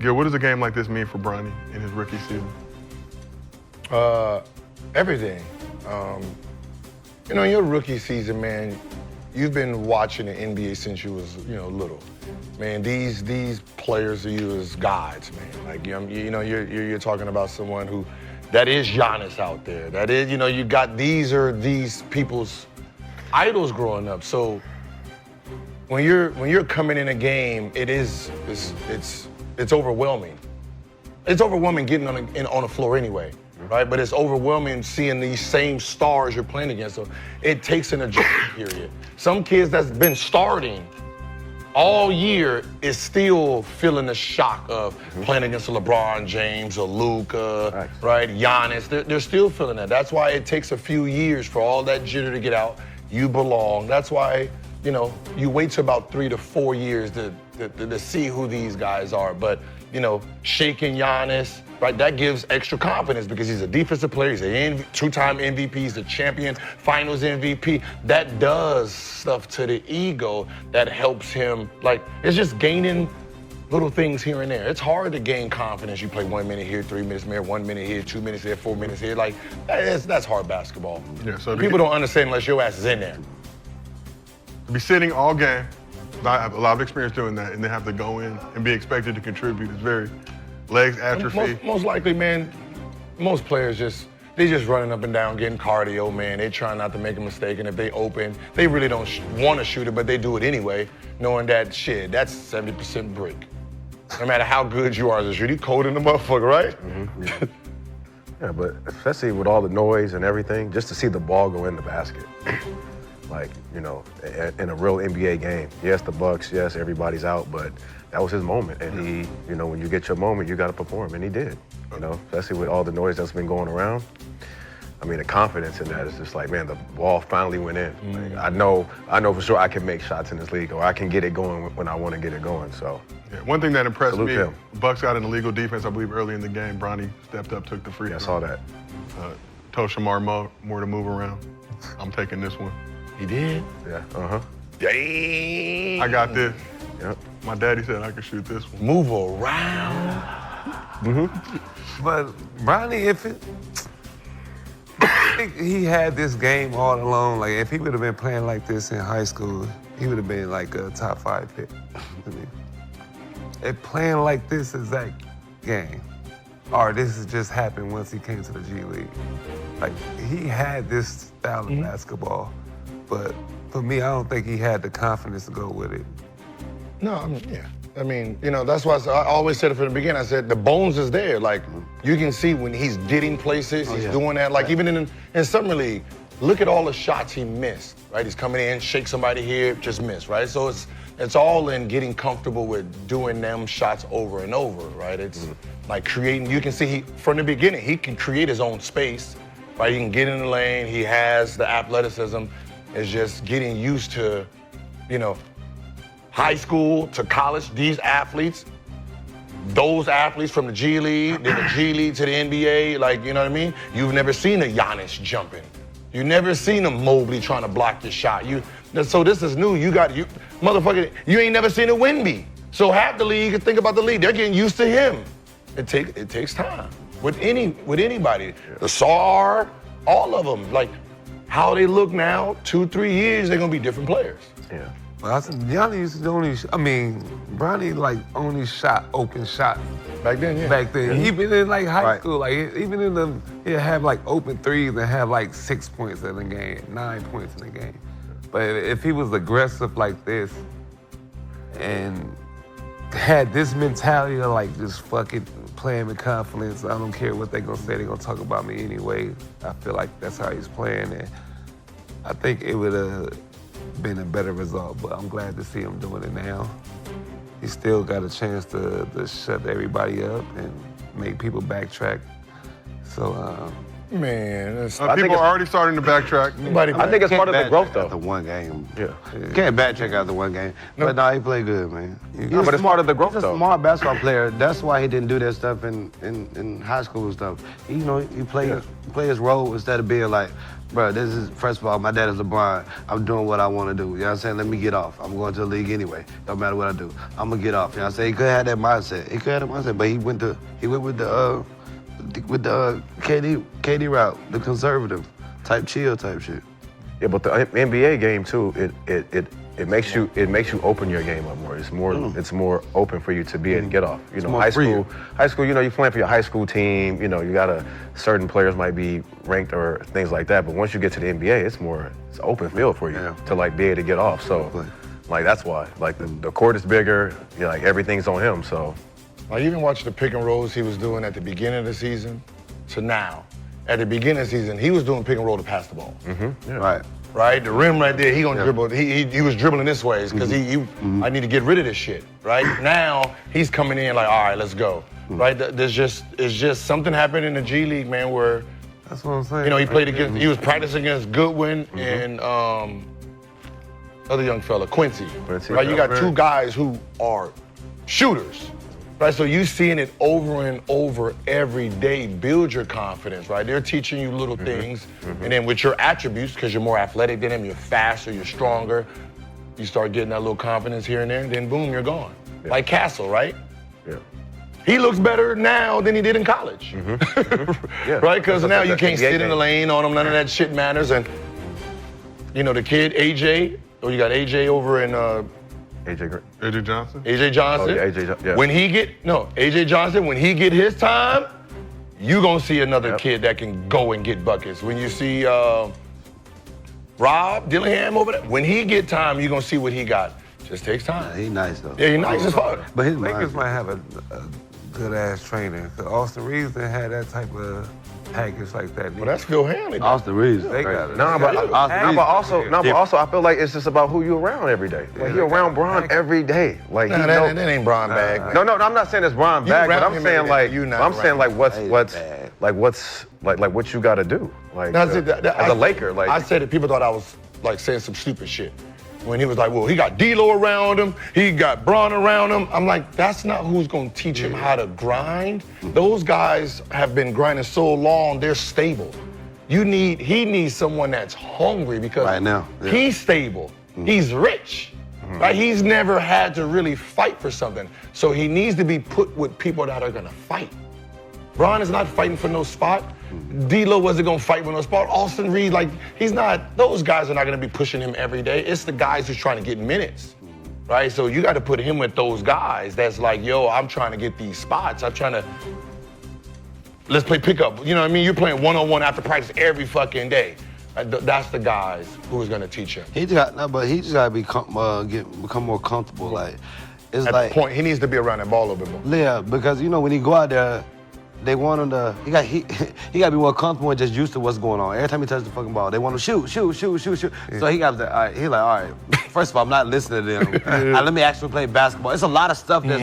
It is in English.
Gil, what does a game like this mean for Bronny in his rookie season? Everything. In your rookie season, man, you've been watching the NBA since you was, little. Man, these players are you as gods, man. Like, you're talking about someone that is Giannis out there. That is, you got these people's idols growing up. So when you're coming in a game, it's overwhelming. It's overwhelming getting on the floor anyway, right? But it's overwhelming seeing these same stars you're playing against. So it takes an adjustment period. Some kids that's been starting all year is still feeling the shock of playing against LeBron James or Luka, right? Giannis. They're still feeling that. That's why it takes a few years for all that jitter to get out. You belong. That's why, you wait till about 3 to 4 years to see who these guys are. But, shaking Giannis, right, that gives extra confidence because he's a defensive player. He's a two-time MVP. He's a champion, finals MVP. That does stuff to the ego that helps him. Like, it's just gaining little things here and there. It's hard to gain confidence. You play 1 minute here, 3 minutes there, 1 minute here, 2 minutes here, 4 minutes here. Like, that's hard basketball. Yeah, so people don't understand unless your ass is in there. To be sitting all game, I have a lot of experience doing that, and then have to go in and be expected to contribute. It's very legs atrophy. Most likely, man, most players they just running up and down, getting cardio, man. They try not to make a mistake, and if they open, they really don't want to shoot it, but they do it anyway, knowing that, that's 70% break. No matter how good you are as a shooter, you cold in the motherfucker, right? Mm-hmm. Yeah, but especially with all the noise and everything, just to see the ball go in the basket. Like, in a real NBA game. Yes, the Bucks, yes, everybody's out, but that was his moment. And he, when you get your moment, you got to perform, and he did. Especially with all the noise that's been going around. I mean, the confidence in that is just like, man, the ball finally went in. Like, I know for sure I can make shots in this league, or I can get it going when I want to get it going. So, yeah, one thing that impressed me, him. Bucks got an illegal defense, I believe, early in the game. Bronny stepped up, took the free throw. I saw that. Told Shamar more to move around. I'm taking this one. He did? Yeah, Dang. I got this. Yep. My daddy said I could shoot this one. Move around. But Bronny, I think he had this game all along. Like, if he would have been playing like this in high school, he would have been like a top 5 pick to me. If playing like this exact game, or this has just happened once he came to the G League. Like, he had this style of basketball, but for me, I don't think he had the confidence to go with it. No, that's why I always said it from the beginning. I said the bones is there. Like, you can see when he's getting places, he's doing that. Like, even in Summer League, look at all the shots he missed, right? He's coming in, shake somebody here, just miss, right? So it's all in getting comfortable with doing them shots over and over, right? It's like creating. You can see from the beginning, he can create his own space, right? He can get in the lane. He has the athleticism. It's just getting used to, high school to college, these athletes, those athletes from the G League, then the G League to the NBA, like, you know what I mean? You've never seen a Giannis jumping. You've never seen a Mobley trying to block your shot. So this is new. Motherfucker, you ain't never seen a Wemby. So half the league, think about the league, they're getting used to him. It takes time with anybody. The SAR, all of them, like how they look now, 2-3 years, they're gonna be different players. Yeah. Well, Giannis used to Bronny only shot open shots. Back then, yeah. Back then, even in high school, like even in he'd have open threes and have 6 points in the game, 9 points in the game. But if he was aggressive like this and had this mentality of just fucking playing with confidence, I don't care what they're gonna say, they're gonna talk about me anyway. I feel like that's how he's playing, and I think it would have been a better result, but I'm glad to see him doing it now. He still got a chance to shut everybody up and make people backtrack. So, Man, that's, People are already starting to backtrack. I think it's part of the growth, though. After one game. Yeah. You can't backtrack after one game. But no, he played good, man. No, but it's part of the growth, He's a though. smart basketball player. That's why he didn't do that stuff in high school and stuff. He play his role instead of being like, bro, this is, first of all, my dad is LeBron. I'm doing what I want to do. You know what I'm saying? Let me get off. I'm going to the league anyway. Don't matter what I do. I'm going to get off. You know what I'm saying? He could have that mindset. But he went with the KD route, the conservative type, chill type shit. Yeah, but the NBA game too, it makes you open your game up more. It's more open for you to be able to get off. You know, high school, you're playing for your high school team. You know, you got certain players might be ranked or things like that. But once you get to the NBA, it's open field for you to like be able to get off. So, like that's why like the court is bigger. You know, like everything's on him. So. I even watched the pick and rolls he was doing at the beginning of the season to now. At the beginning of the season, he was doing pick and roll to pass the ball. Mm-hmm. Yeah. Right. Right? The rim right there, he gonna dribble. He was dribbling this way because I need to get rid of this shit. Right? Now, he's coming in like, all right, let's go. Right? It's just something happened in the G League, man, where That's what I'm saying. you know, he was practicing against Goodwin and other young fella, Quincy. Right? You got two guys who are shooters. Right, so you seeing it over and over every day. Build your confidence, right? They're teaching you little things, and then with your attributes, because you're more athletic than them, you're faster, you're stronger, you start getting that little confidence here and there, and then boom, you're gone. Yeah. Like Castle, right? Yeah. He looks better now than he did in college. Yeah. Right? Because now you can't NBA sit in the game. lane on him, none of that shit matters. And, you know, the kid, AJ, you got AJ over in AJ Johnson? AJ Johnson. Oh, yeah, AJ, yeah. AJ Johnson, when he get his time, you gonna see another kid that can go and get buckets. When you see Rob Dillingham over there, when he get time, you gonna see what he got. Just takes time. He nice though. Yeah, he nice as fuck. But his Lakers mind, might have a good ass trainer. 'Cause Austin Reeves didn't have that type of package like that. Well, that's Phil Hanley. Austin Reeves. They got it. But also, I feel like it's just about who you around every day. Like you're around Bron every day. Like Nah, that ain't Bron bag. Man. No, I'm not saying it's Bron bag, but around I'm him saying every like day. You not I'm saying around like what you got to do. Like as a Laker, like I said it, people thought I was like saying some stupid shit. When he was like, well, he got D'Lo around him, he got Bron around him. I'm like, that's not who's gonna teach him how to grind. Those guys have been grinding so long, they're stable. He needs someone that's hungry because Right now, he's stable, he's rich. Right? He's never had to really fight for something. So he needs to be put with people that are gonna fight. Bron is not fighting for no spot. D'Lo wasn't gonna fight for no spot. Austin Reeves, those guys are not gonna be pushing him every day. It's the guys who's trying to get minutes, right? So you gotta put him with those guys that's like, yo, I'm trying to get these spots. Let's play pickup. You know what I mean? You're playing one-on-one after practice every fucking day. That's the guys who's gonna teach him. He just gotta become more comfortable. Like it's At like the point, he needs to be around that ball a little bit more. Yeah, because you know when he go out there, they want him to. He got to be more comfortable and just used to what's going on. Every time he touches the fucking ball, they want him to shoot. Yeah. So he got to. All right, all right. First of all, I'm not listening to them. Let me actually play basketball. It's a lot of stuff that.